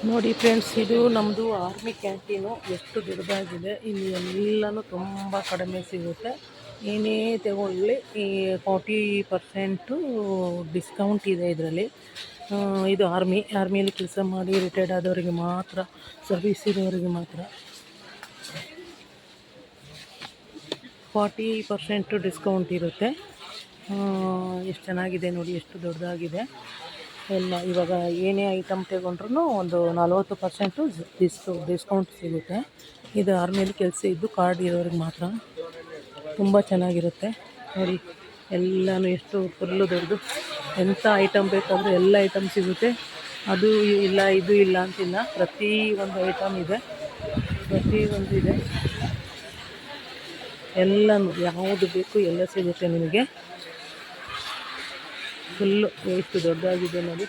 ನೋಡಿ ಫ್ರೆಂಡ್ಸ್, ಇದು ನಮ್ಮದು ಆರ್ಮಿ ಕ್ಯಾಂಟೀನು. ಎಷ್ಟು ದೊಡ್ಡದಾಗಿದೆ. ಇಲ್ಲಿ ಎಲ್ಲನೂ ತುಂಬ ಕಡಿಮೆ ಸಿಗುತ್ತೆ. ಏನೇ ತಗೊಳ್ಳಿ ಈ 40% ಡಿಸ್ಕೌಂಟ್ ಇದೆ ಇದರಲ್ಲಿ. ಇದು ಆರ್ಮಿಯಲ್ಲಿ ಕೆಲಸ ಮಾಡಿ ರಿಟೈರ್ಡ್ ಆದವರಿಗೆ ಮಾತ್ರ, ಸರ್ವಿಸ್ ಇರೋರಿಗೆ ಮಾತ್ರ 40% ಡಿಸ್ಕೌಂಟ್ ಇರುತ್ತೆ. ಎಷ್ಟು ಚೆನ್ನಾಗಿದೆ ನೋಡಿ, ಎಷ್ಟು ದೊಡ್ಡದಾಗಿದೆ. ಎಲ್ಲ ಇವಾಗ ಏನೇ ಐಟಮ್ ತಗೊಂಡ್ರೂ ಒಂದು 40% ಡಿಸ್ಕೌಂಟ್ ಸಿಗುತ್ತೆ. ಇದು ಆರ್ಮಿಯಲ್ಲಿ ಕೆಲಸ ಇದ್ದು ಕಾರ್ಡ್ ಇರೋರಿಗೆ ಮಾತ್ರ. ತುಂಬ ಚೆನ್ನಾಗಿರುತ್ತೆ ನೋಡಿ. ಎಲ್ಲನೂ ಎಷ್ಟು ಫುಲ್ಲು ದೊಡ್ಡದು. ಎಂಥ ಐಟಮ್ ಬೇಕಾದರೂ ಎಲ್ಲ ಐಟಮ್ ಸಿಗುತ್ತೆ. ಅದು ಇಲ್ಲ ಇದು ಇಲ್ಲ ಅಂತಿಲ್ಲ, ಪ್ರತಿಯೊಂದು ಐಟಮ್ ಇದೆ, ಪ್ರತಿಯೊಂದು ಇದೆ. ಎಲ್ಲನೂ ಯಾವುದು ಬೇಕು ಎಲ್ಲ ಸಿಗುತ್ತೆ ನಿಮಗೆ. ಫುಲ್ಲು ಎಷ್ಟು ದೊಡ್ಡದಾಗಿದೆ ನೋಡಿ.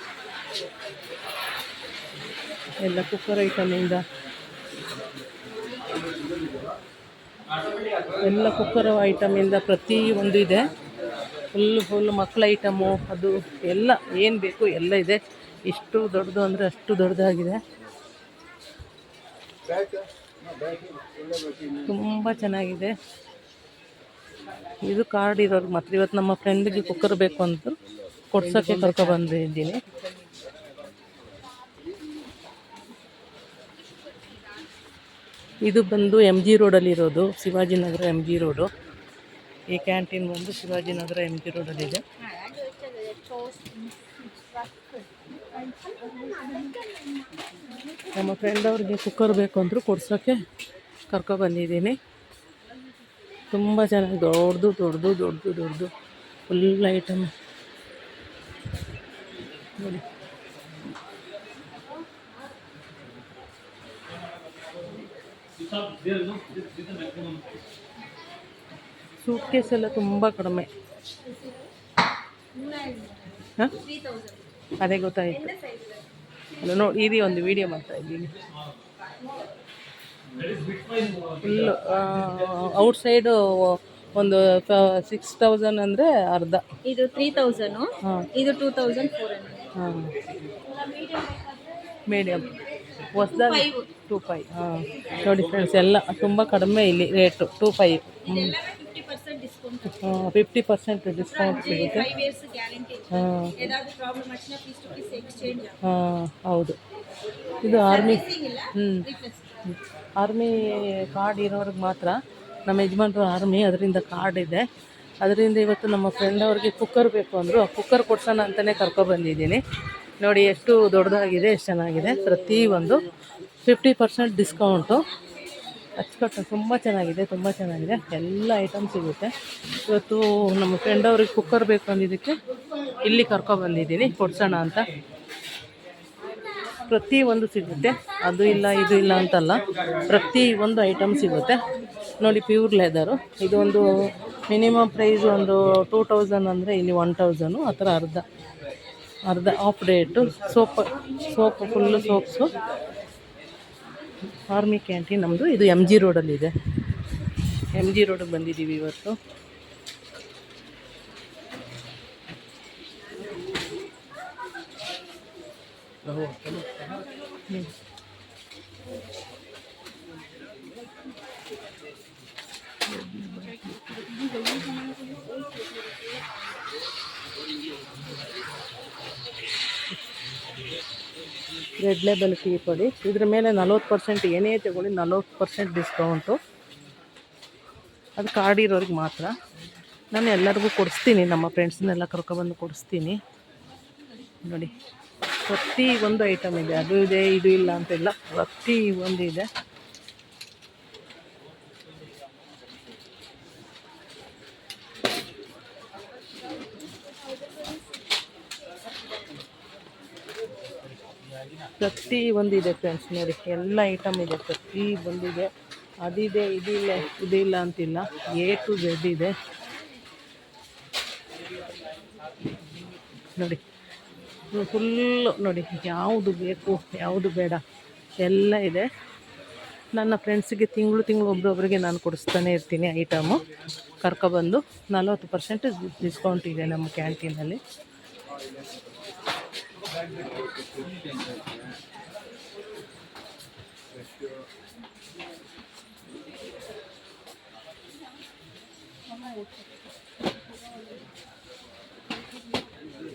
ಎಲ್ಲ ಕುಕ್ಕರ್ ಐಟಮಿಂದ ಪ್ರತಿಯೊಂದು ಇದೆ. ಫುಲ್ಲು ಮಕ್ಕಳ ಐಟಮು, ಅದು ಎಲ್ಲ ಏನು ಬೇಕು ಎಲ್ಲ ಇದೆ. ಎಷ್ಟು ದೊಡ್ಡದು ಅಂದರೆ ಅಷ್ಟು ದೊಡ್ಡದಾಗಿದೆ. ತುಂಬ ಚೆನ್ನಾಗಿದೆ. ಇದು ಕಾರ್ಡ್ ಇರೋರು ಮಾತ್ರ. ಇವತ್ತು ನಮ್ಮ ಫ್ರೆಂಡಿಗೆ ಕುಕ್ಕರ್ ಬೇಕು ಅಂತ ಕೊಡ್ಸೋಕ್ಕೆ ಕರ್ಕೊಬಂದಿದ್ದೀನಿ. ಇದು ಬಂದು MG ರೋಡಲ್ಲಿ ಇರೋದು, ಶಿವಾಜಿನಗರ MG ರೋಡು. ಈ ಕ್ಯಾಂಟೀನ್ ಬಂದು ಶಿವಾಜಿನಗರ MG ರೋಡಲ್ಲಿದೆ. ನಮ್ಮ ಫ್ರೆಂಡ್ ಅವ್ರಿಗೆ ಕುಕ್ಕರ್ ಬೇಕು ಅಂದರೂ ಕೊಡ್ಸೋಕ್ಕೆ ಕರ್ಕೊಬಂದಿದ್ದೀನಿ. ತುಂಬ ಚೆನ್ನಾಗಿ ದೊಡ್ಡದು ಫುಲ್ ಐಟಮ್ ನೋಡಿ. ಸೂಟ್ ಕೇಸ್ ಎಲ್ಲ ತುಂಬ ಕಡಿಮೆ. ಹಾಂ, ಅದೇ ಗೊತ್ತಾಯಿತು. ಅಲ್ಲ ನೋಡಿ, ಇದು ಒಂದು ವಿಡಿಯೋ ಮಾಡ್ತಾ ಇದ್ದೀನಿ. ಫುಲ್ಲು ಔಟ್ಸೈಡು ಒಂದು 6000 ಅಂದರೆ ಅರ್ಧ. ಇದು 3000, ಇದು 2400. ಹಾಂ, ಮೀಡಿಯಮ್ ಹೊಸ್ದಾಗಿ 25. ಹಾಂ ನೋಡಿ ಫ್ರೆಂಡ್ಸ್, ಎಲ್ಲ ತುಂಬ ಕಡಿಮೆ ಇಲ್ಲಿ ರೇಟು. 25. 50% ಡಿಸ್ಕೌಂಟ್ ಸಿಗುತ್ತೆ. ಹಾಂ ಹೌದು. ಇದು ಆರ್ಮಿ ಆರ್ಮಿ ಕಾರ್ಡ್ ಇರೋರಿಗೆ ಮಾತ್ರ. ನಮ್ಮ ಯಜಮಾನ್ರು ಆರ್ಮಿ, ಅದರಿಂದ ಕಾರ್ಡ್ ಇದೆ. ಅದರಿಂದ ಇವತ್ತು ನಮ್ಮ ಫ್ರೆಂಡ್ ಅವ್ರಿಗೆ ಕುಕ್ಕರ್ ಬೇಕು ಅಂದರು, ಆ ಕುಕ್ಕರ್ ಕೊಡ್ಸೋಣ ಅಂತಲೇ ಕರ್ಕೊಬಂದಿದ್ದೀನಿ. ನೋಡಿ ಎಷ್ಟು ದೊಡ್ಡದಾಗಿದೆ, ಎಷ್ಟು ಚೆನ್ನಾಗಿದೆ. ಪ್ರತಿಯೊಂದು 50% ಡಿಸ್ಕೌಂಟು. ಅಚ್ಚುಕಟ್ಟು ತುಂಬ ಚೆನ್ನಾಗಿದೆ. ಎಲ್ಲ ಐಟಮ್ ಸಿಗುತ್ತೆ. ಇವತ್ತು ನಮ್ಮ ಫ್ರೆಂಡ್ ಅವ್ರಿಗೆ ಕುಕ್ಕರ್ ಬೇಕು ಅಂದಿದ್ದಕ್ಕೆ ಇಲ್ಲಿ ಕರ್ಕೊಬಂದಿದ್ದೀನಿ ಕೊಡ್ಸೋಣ ಅಂತ. ಪ್ರತಿಯೊಂದು ಸಿಗುತ್ತೆ, ಅದು ಇಲ್ಲ ಇದು ಇಲ್ಲ ಅಂತಲ್ಲ, ಪ್ರತಿಯೊಂದು ಐಟಮ್ ಸಿಗುತ್ತೆ ನೋಡಿ. Pure leather. ಇದೊಂದು ಮಿನಿಮಮ್ ಪ್ರೈಸ್ ಒಂದು 2000 ಅಂದರೆ ಇಲ್ಲಿ 1000, ಆ ಥರ ಅರ್ಧ of rate. Soap full soaps. Army canteen ನಮ್ಮದು. ಇದು MG ರೋಡಲ್ಲಿದೆ. MG ರೋಡಿಗೆ ಬಂದಿದ್ದೀವಿ ಇವತ್ತು. ರೆಡ್ ಲೇಬಲ್ ಟೀ ಪುಡಿ. ಇದ್ರ ಮೇಲೆ 40%, ಏನೇ ತಗೊಳ್ಳಿ 40% ಡಿಸ್ಕೌಂಟು. ಅದು ಕಾರ್ಡ್ ಇರೋರಿಗೆ ಮಾತ್ರ. ನಾನು ಎಲ್ಲರಿಗೂ ಕೊಡಿಸ್ತೀನಿ, ನಮ್ಮ ಫ್ರೆಂಡ್ಸ್ನೆಲ್ಲ ಕರ್ಕೊಬಂದು ಕೊಡಿಸ್ತೀನಿ ನೋಡಿ. ಪ್ರತಿಯೊಂದು ಐಟಮ್ ಇದೆ, ಅದು ಇದೆ ಇದು ಇಲ್ಲ ಅಂತಿಲ್ಲ, ಪ್ರತಿಯೊಂದು ಇದೆ. ಪ್ರತಿಯೊಂದಿದೆ ಫ್ರೆಂಡ್ಸ್ ನೋಡಿ. ಎಲ್ಲ ಐಟಮ್ ಇದೆ, ಪ್ರತಿಯೊಂದಿದೆ. ಅದಿದೆ ಇದು ಇಲ್ಲ ಅಂತಿಲ್ಲ, A to Z ಇದೆ ನೋಡಿ. ಫುಲ್ಲು ನೋಡಿ, ಯಾವುದು ಬೇಕು ಯಾವುದು ಬೇಡ ಎಲ್ಲ ಇದೆ. ನನ್ನ ಫ್ರೆಂಡ್ಸಿಗೆ ತಿಂಗಳು ಒಬ್ಬರೊಬ್ಬರಿಗೆ ನಾನು ಕೊಡಿಸ್ತಾನೆ ಇರ್ತೀನಿ ಐಟಮು. ಕರ್ಕೊಬಂದು 40% ಡಿಸ್ಕೌಂಟ್ ಇದೆ ನಮ್ಮ ಕ್ಯಾಂಟೀನಲ್ಲಿ. ಹಂಡ್ರೆಡ್